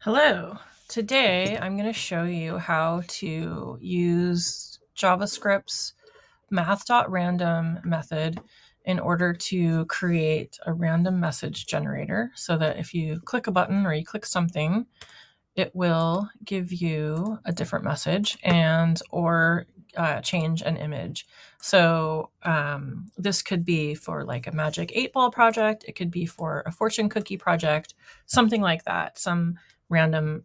Hello. Today I'm going to show you how to use JavaScript's math.random method in order to create a random message generator so that if you click a button or you click something, it will give you a different message or change an image. So this could be for like a magic 8-ball project. It could be for a fortune cookie project, something like that, some random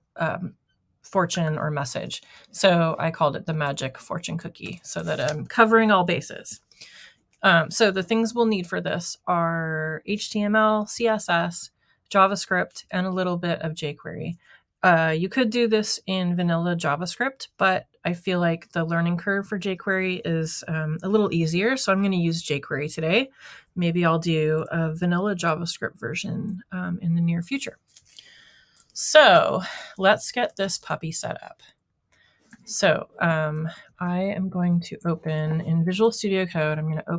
fortune or message. So I called it the magic fortune cookie so that I'm covering all bases. So the things we'll need for this are HTML, CSS, JavaScript, and a little bit of jQuery. You could do this in vanilla JavaScript, but I feel like the learning curve for jQuery is a little easier, so I'm going to use jQuery today. Maybe I'll do a vanilla JavaScript version in the near future. So let's get this puppy set up. So I am going to open in Visual Studio Code. I'm going to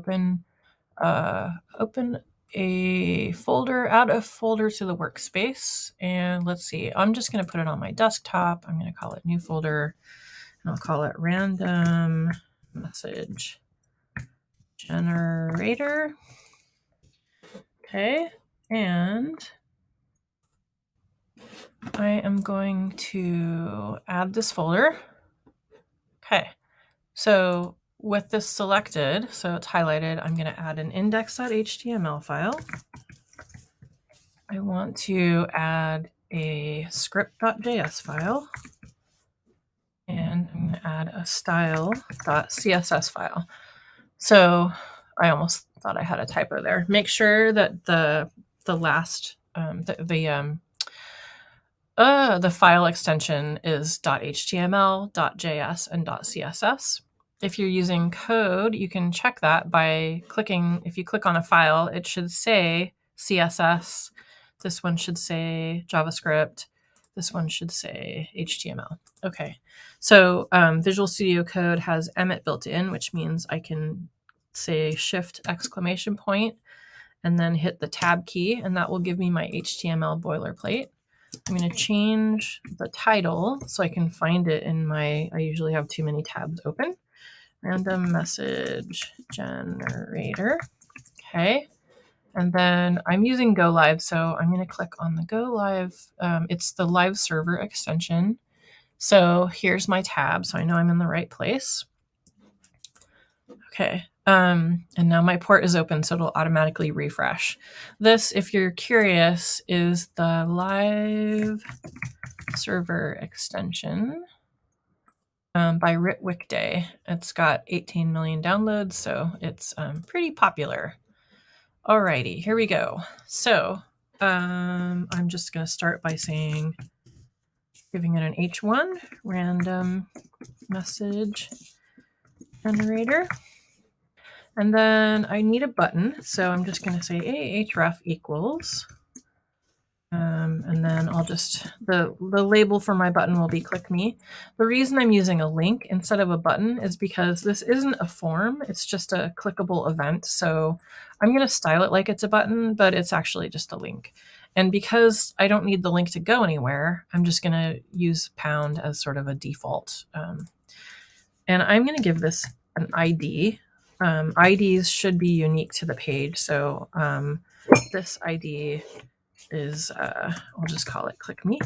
open a folder, add a folder to the workspace. And let's see, I'm just going to put it on my desktop. I'm going to call it new folder and I'll call it random message generator. Okay. And I am going to add this folder. Okay. So with this selected, so it's highlighted, I'm going to add an index.html file. I want to add a script.js file, and I'm going to add a style.css file. So I almost thought I had a typo there. Make sure that the file extension is .html, .js, and .css. If you're using code, you can check that by clicking. If you click on a file, it should say CSS. This one should say JavaScript. This one should say HTML. Okay, so Visual Studio Code has Emmet built in, which means I can say Shift ! And then hit the Tab key, and that will give me my HTML boilerplate. I'm going to change the title so I can find it in I usually have too many tabs open. Random message generator. Okay. And then I'm using Go Live, so I'm going to click on the Go Live. It's the live server extension. So here's my tab, so I know I'm in the right place. Okay. And now my port is open, so it'll automatically refresh. This, if you're curious, is the live server extension by Rit Wickday. It's got 18 million downloads, so it's pretty popular. Alrighty, here we go. So I'm just going to start by giving it an H1, random message generator. And then I need a button, so I'm just going to say ahref equals. And then I'll just, the label for my button will be click me. The reason I'm using a link instead of a button is because this isn't a form, it's just a clickable event. So I'm going to style it like it's a button, but it's actually just a link. And because I don't need the link to go anywhere, I'm just going to use pound as sort of a default. And I'm going to give this an ID. IDs should be unique to the page. So this ID is, I'll just call it click me.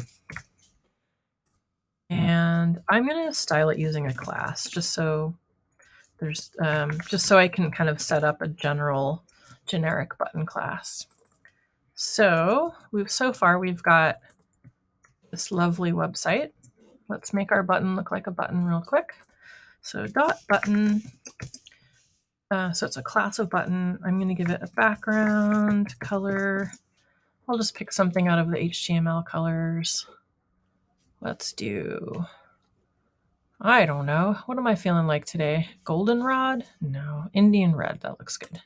And I'm going to style it using a class just so there's, just so I can kind of set up a generic button class. So so far we've got this lovely website. Let's make our button look like a button real quick. So .button. So it's a class of button. I'm going to give it a background color. I'll just pick something out of the HTML colors. Let's do, I don't know. What am I feeling like today? Goldenrod? No, Indian red. That looks good.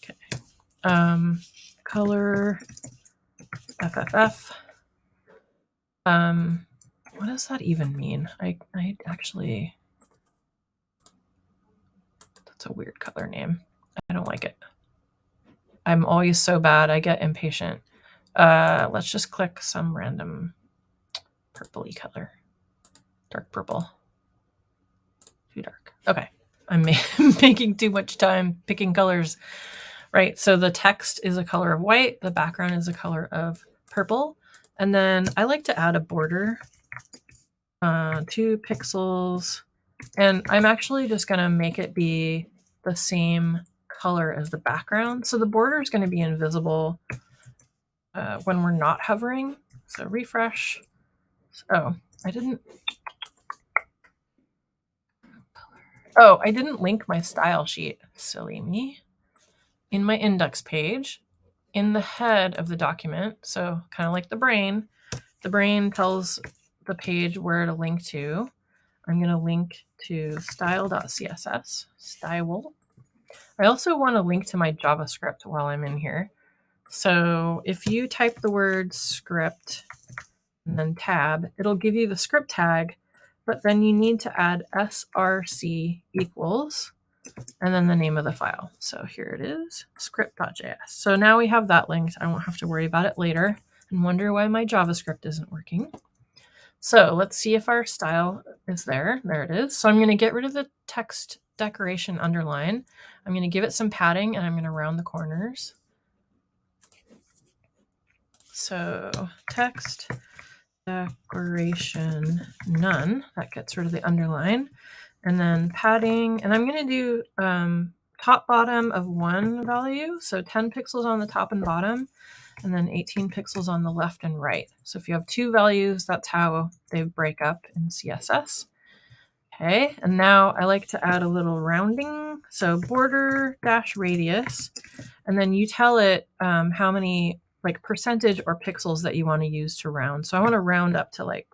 Okay. Color FFF. What does that even mean? I actually, that's a weird color name. I don't like it. I'm always so bad. I get impatient. Let's just click some random. purpley color. Dark purple. Too dark. Okay. I'm making too much time picking colors. Right. So the text is a color of white. The background is a color of purple. And then I like to add a border. 2 pixels. And I'm actually just going to make it be the same color as the background. So the border is going to be invisible when we're not hovering. So refresh. Oh, I didn't link my style sheet. Silly me. In my index page, in the head of the document, so kind of like the brain tells the page where to link to. I'm going to link to style.css, style. I also want to link to my JavaScript while I'm in here. So if you type the word script and then tab, it'll give you the script tag, but then you need to add src equals and then the name of the file. So here it is, script.js. So now we have that linked. I won't have to worry about it later and wonder why my JavaScript isn't working. So let's see if our style is there. There it is. So I'm going to get rid of the text decoration underline. I'm going to give it some padding and I'm going to round the corners. So text decoration none. That gets rid of the underline. And then padding. And I'm going to do top bottom of 1 value. So 10 pixels on the top and bottom. And then 18 pixels on the left and right. So if you have 2 values, that's how they break up in CSS. Okay, and now I like to add a little rounding. So border dash radius, and then you tell it how many like percentage or pixels that you want to use to round. So I want to round up to like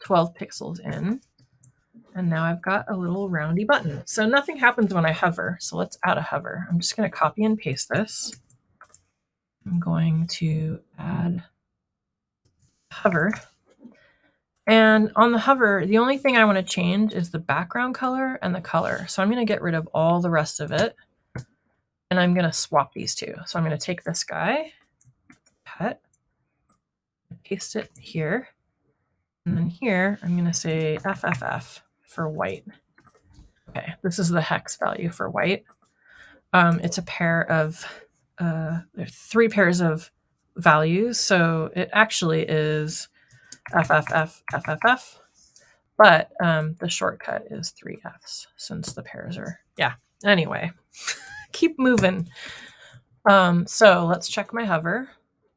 12 pixels in. And now I've got a little roundy button. So nothing happens when I hover. So let's add a hover. I'm just going to copy and paste this. I'm going to add hover. And on the hover, the only thing I want to change is the background color and the color. So I'm going to get rid of all the rest of it. And I'm going to swap these two. So I'm going to take this guy, pet, paste it here. And then here, I'm going to say FFF for white. Okay, this is the hex value for white. It's a pair of, there's 3 pairs of values. So it actually is FFF, FFF. But the shortcut is 3 Fs since the pairs are, yeah. Anyway, keep moving. So let's check my hover.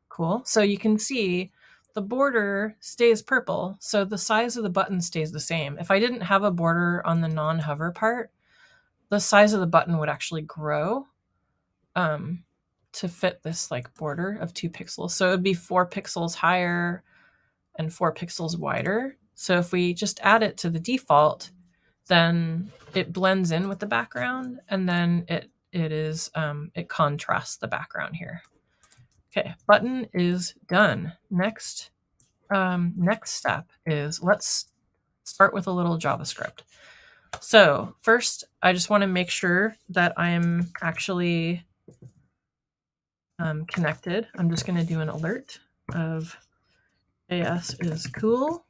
Cool. So you can see the border stays purple. So the size of the button stays the same. If I didn't have a border on the non-hover part, the size of the button would actually grow to fit this like border of 2 pixels. So it would be 4 pixels higher and 4 pixels wider. So if we just add it to the default, then it blends in with the background, and then it contrasts the background here. Okay, button is done. Next step is let's start with a little JavaScript. So first, I just want to make sure that I'm actually connected. I'm just going to do an alert of JS is cool.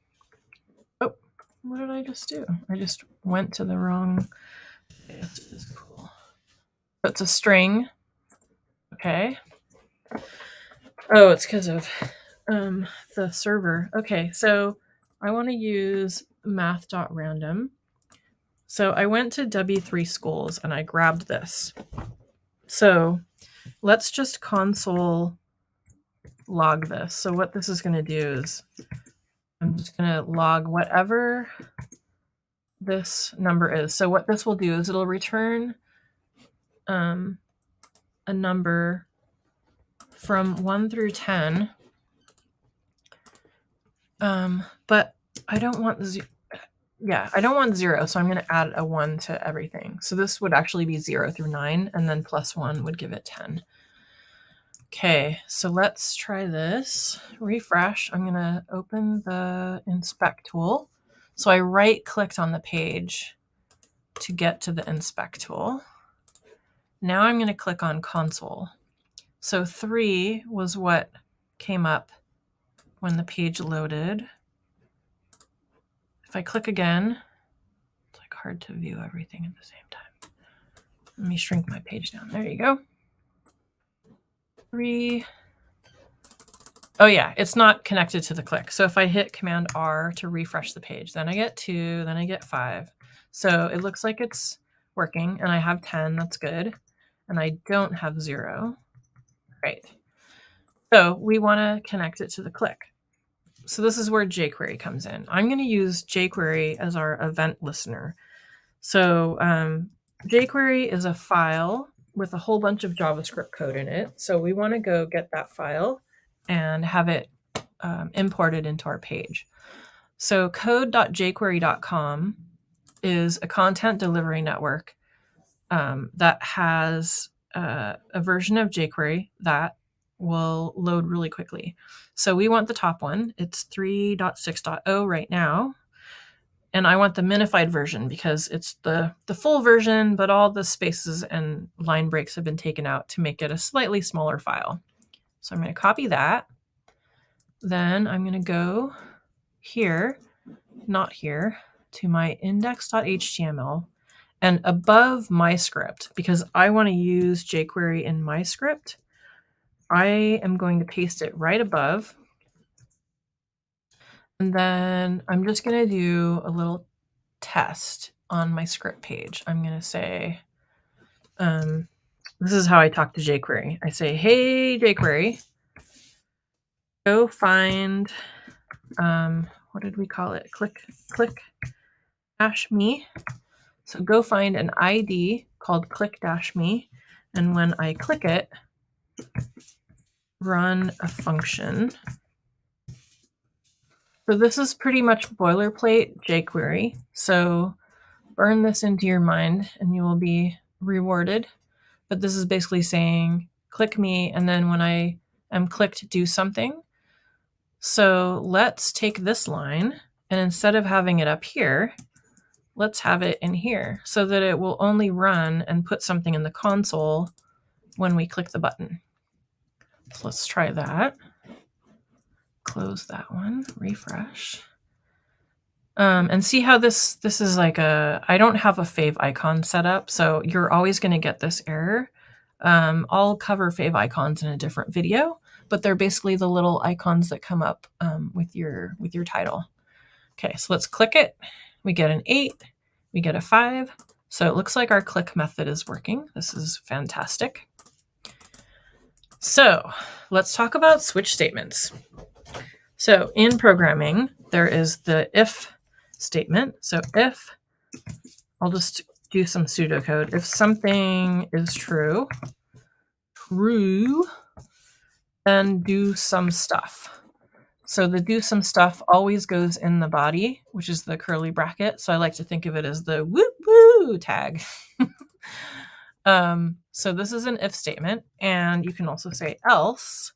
Oh, what did I just do? I just went to the wrong. JS is cool. So it's a string. Okay. Oh, it's because of the server. Okay, so I want to use math.random. So I went to W3 schools and I grabbed this. So let's just console log this. So what this is going to do is I'm just going to log whatever this number is. So what this will do is it'll return a number from 1 through 10. But I don't want I don't want 0, so I'm going to add a 1 to everything. So this would actually be 0 through 9, and then plus 1 would give it 10. Okay, so let's try this. Refresh. I'm going to open the inspect tool. So I right-clicked on the page to get to the inspect tool. Now I'm going to click on console. So 3 was what came up when the page loaded. if I click again, it's like hard to view everything at the same time. Let me shrink my page down. There you go. 3. Oh yeah, it's not connected to the click. So if I hit Command R to refresh the page, then I get 2, then I get 5. So it looks like it's working, and I have 10. That's good. And I don't have 0. Great. So we want to connect it to the click. So this is where JQuery comes in. I'm going to use JQuery as our event listener. So JQuery is a file with a whole bunch of JavaScript code in it. So we want to go get that file and have it imported into our page. So code.jquery.com is a content delivery network that has a version of jQuery that will load really quickly. So we want the top one. It's 3.6.0 right now. And I want the minified version because it's the full version, but all the spaces and line breaks have been taken out to make it a slightly smaller file. So I'm going to copy that. Then I'm going to go here, not here, to my index.html. And above my script, because I want to use jQuery in my script, I am going to paste it right above. And then I'm just going to do a little test on my script page. I'm going to say, this is how I talk to jQuery. I say, hey, jQuery, go find, what did we call it? Click -me. So go find an ID called click-me. And when I click it, run a function. So this is pretty much boilerplate jQuery. So burn this into your mind and you will be rewarded. But this is basically saying, click me, and then when I am clicked, do something. So let's take this line, and instead of having it up here, let's have it in here so that it will only run and put something in the console when we click the button. So let's try that. Close that one, refresh. And see how this is like I don't have a fave icon set up, so you're always going to get this error. I'll cover fave icons in a different video, but they're basically the little icons that come up with your title. Okay, so let's click it. We get an 8, we get a 5. So it looks like our click method is working. This is fantastic. So let's talk about switch statements. So in programming, there is the if statement. So if, I'll just do some pseudocode. If something is true, then do some stuff. So the do some stuff always goes in the body, which is the curly bracket. So I like to think of it as the whoop woo tag. So this is an if statement, and you can also say else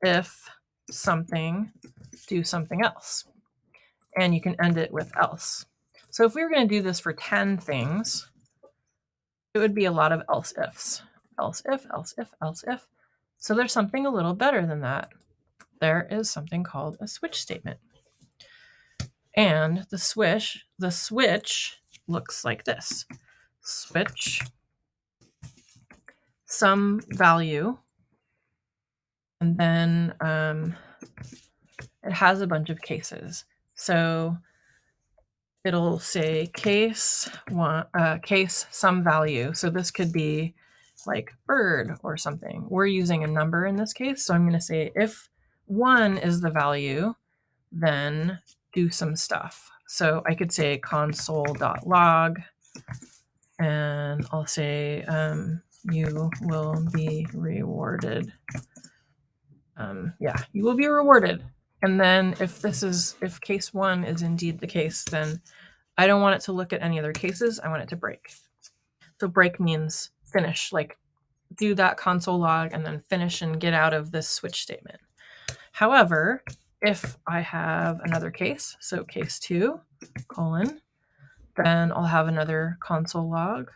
if something, do something else. And you can end it with else. So if we were going to do this for 10 things, it would be a lot of else ifs. Else if, else if, else if. So there's something a little better than that. There is something called a switch statement. And the switch looks like this. Switch some value, and then it has a bunch of cases. So it'll say case some value. So this could be like bird or something. We're using a number in this case. So I'm going to say if 1 is the value, then do some stuff. So I could say console.log, and I'll say you will be rewarded. Yeah, you will be rewarded. And then if case 1 is indeed the case, then I don't want it to look at any other cases. I want it to break. So break means finish, like do that console log and then finish and get out of this switch statement. However, if I have another case, so case 2, then I'll have another console log.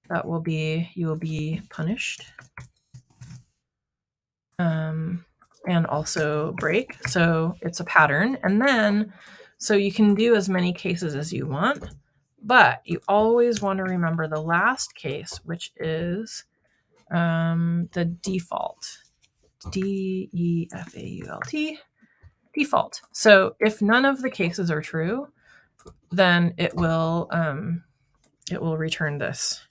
That will be, you will be punished. And also break. So it's a pattern. And then, So you can do as many cases as you want, but you always want to remember the last case, which is the default. D-E-F-A-U-L-T, default. So if none of the cases are true, then it will return this.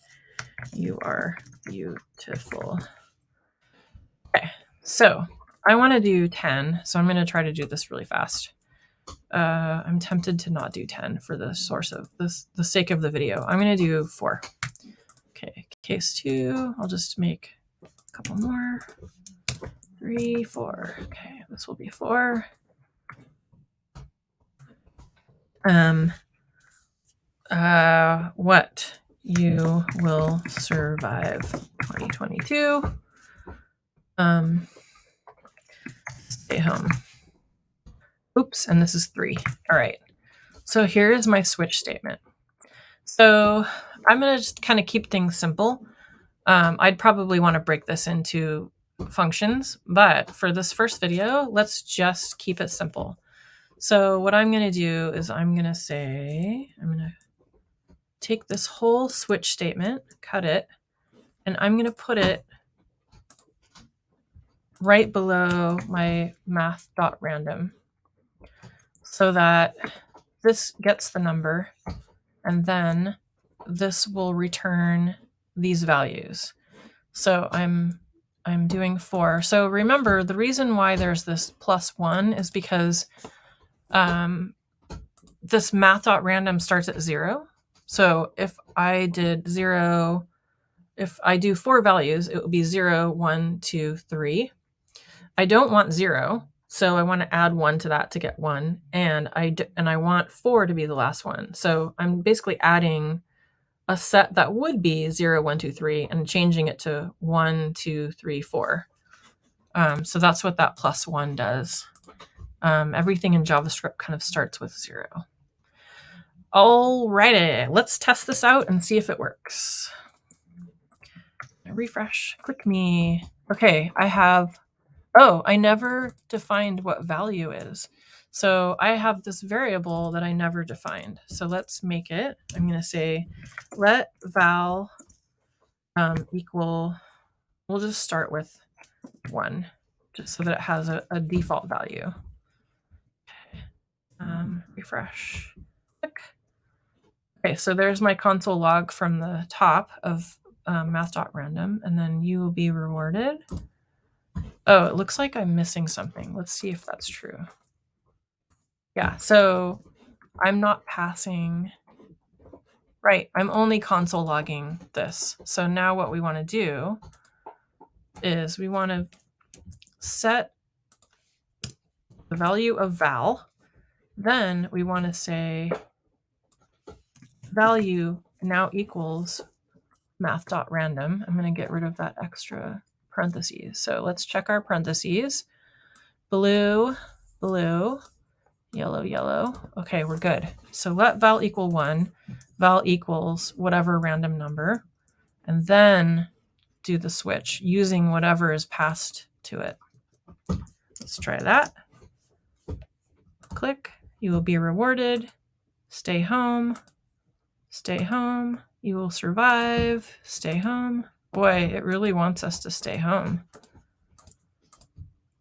You are beautiful. Okay, so I want to do 10, so I'm going to try to do this really fast. I'm tempted to not do 10 for the sake of the video. I'm going to do 4. Okay, case 2. I'll just make a couple more. 3, 4. Okay, this will be 4. What? You will survive 2022. Stay home. Oops, and this is 3. All right. So here is my switch statement. So I'm going to just kind of keep things simple. I'd probably want to break this into functions, but for this first video, let's just keep it simple. So what I'm going to do is I'm going to take this whole switch statement, cut it, and I'm going to put it right below my math.random so that this gets the number, and then this will return these values. So I'm doing 4. So remember, the reason why there's this +1 is because this math.random starts at 0. So if I did 0, if I do 4 values, it would be 0, 1, 2, 3. I don't want 0, so I want to add 1 to that to get 1, and I want 4 to be the last one. So I'm basically adding a set that would be 0, 1, 2, 3 and changing it to 1, 2, 3, 4. So that's what that +1 does. Everything in JavaScript kind of starts with 0. Alrighty, let's test this out and see if it works. Refresh, click me. Okay, I never defined what value is. So I have this variable that I never defined. So let's make it. I'm going to say let val equal, we'll just start with 1, just so that it has a default value. Refresh. Click. Okay, so there's my console log from the top of math.random, and then you will be rewarded. Oh, it looks like I'm missing something. Let's see if that's true. Yeah, so I'm not passing. Right, I'm only console logging this. So now what we want to do is we want to set the value of val. Then we want to say value now equals math.random. I'm going to get rid of that extra parentheses. So let's check our parentheses. Blue, blue, yellow, yellow. Okay, we're good. So let val equal 1. Val equals whatever random number. And then do the switch using whatever is passed to it. Let's try that. Click. You will be rewarded. Stay home. Stay home. You will survive. Stay home. Boy, it really wants us to stay home.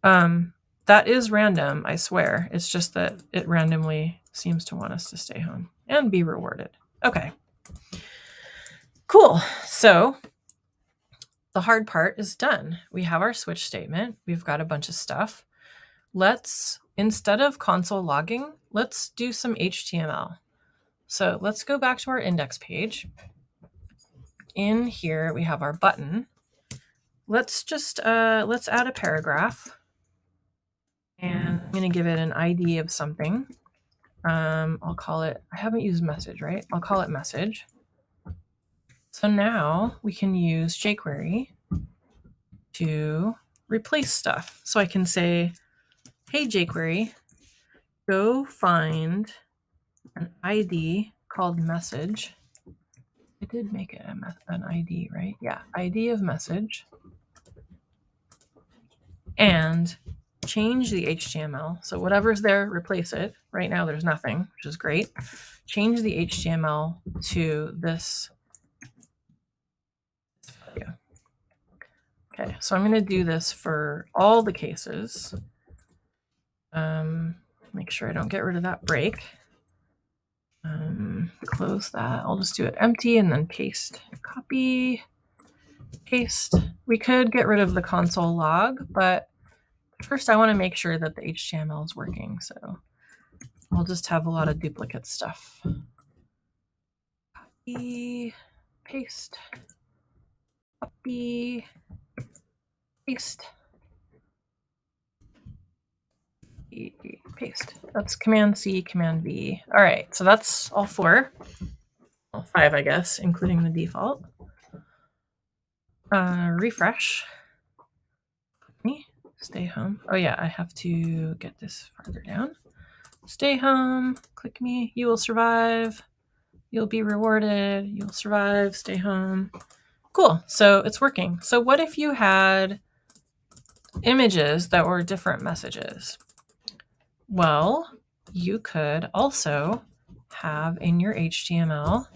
That is random, I swear. It's just that it randomly seems to want us to stay home and be rewarded. Okay. Cool. So the hard part is done. We have our switch statement. We've got a bunch of stuff. Let's, instead of console logging, let's do some HTML. So let's go back to our index page. In here, we have our button. Let's just, let's add a paragraph. And I'm going to give it an ID of something. I'll call it, I haven't used message, right? I'll call it message. So now we can use jQuery to replace stuff. So I can say, hey, jQuery, go find an ID called message. I did make it an ID, right? Yeah, ID of message. And change the HTML. So whatever's there, replace it. Right now there's nothing, which is great. Change the HTML to this value. Okay, so I'm going to do this for all the cases. Make sure I don't get rid of that break. Close that. I'll just do it empty and then paste. Copy, paste. We could get rid of the console log, but first I want to make sure that the HTML is working. So I'll just have a lot of duplicate stuff. Copy, paste, copy, paste, paste. That's Command C, Command V. All right, so that's all 4. Well, 5, I guess, including the default. Refresh. Stay home. Oh yeah, I have to get this farther down. Stay home. Click me. You will survive. You'll be rewarded. You'll survive. Stay home. Cool. So it's working. So what if you had images that were different messages? Well, you could also have in your HTML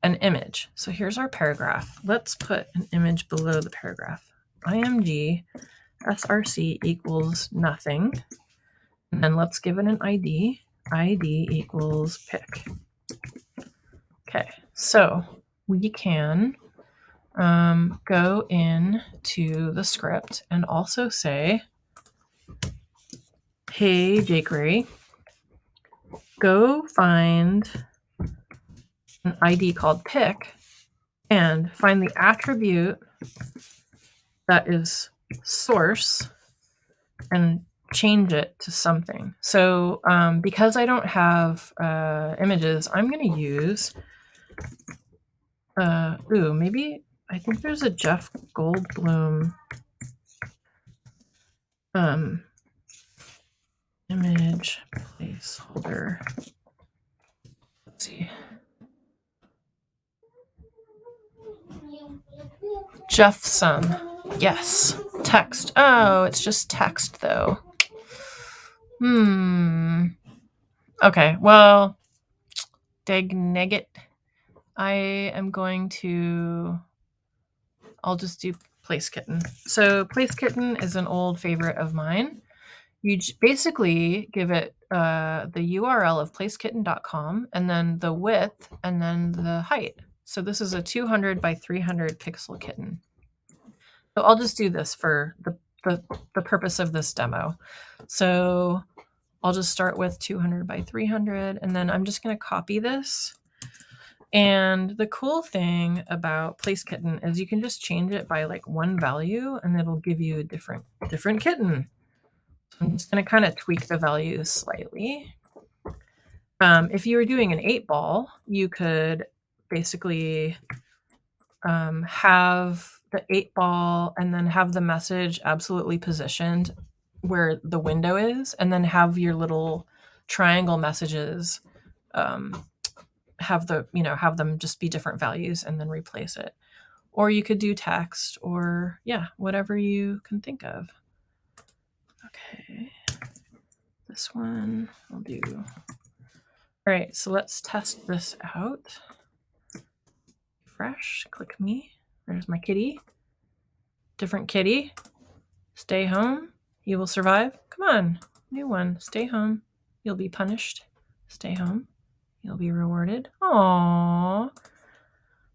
an image. So here's our paragraph. Let's put an image below the paragraph. IMG src equals nothing. And then let's give it an ID. ID equals pick. Okay, so we can go into the script and also say, hey, JQuery, go find an ID called pick and find the attribute that is source and change it to something. So because I don't have images, I'm going to use, maybe, I think there's a Jeff Goldblum image placeholder. Let's see. Jeffson. Yes. Text. Oh, it's just text though. Okay, well, dagnaggit. I am going to, I'll just do place kitten. So place kitten is an old favorite of mine. You basically give it the URL of placekitten.com and then the width and then the height. So this is a 200 by 300 pixel kitten. So I'll just do this for the purpose of this demo. So I'll just start with 200 by 300 and then I'm just going to copy this. And the cool thing about place kitten is you can just change it by like one value and it'll give you a different kitten. I'm just going to kind of tweak the values slightly. If you were doing an 8-ball, you could basically have the 8-ball and then have the message absolutely positioned where the window is, and then have your little triangle messages have them just be different values and then replace it. Or you could do text or whatever you can think of. Okay. This one I'll do. All right, so let's test this out. Fresh, click me. There's my kitty. Different kitty. Stay home. You will survive. Come on, new one. Stay home. You'll be punished. Stay home. You'll be rewarded. Aww.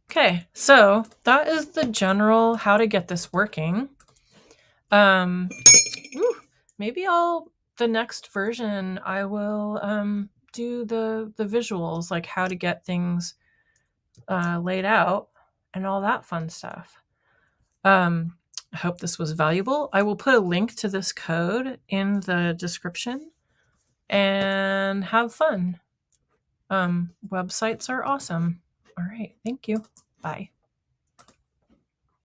Okay, so that is the general how to get this working. Maybe the next version I will do the visuals, like how to get things laid out and all that fun stuff. I hope this was valuable. I will put a link to this code in the description and have fun. Websites are awesome. All right, thank you. Bye.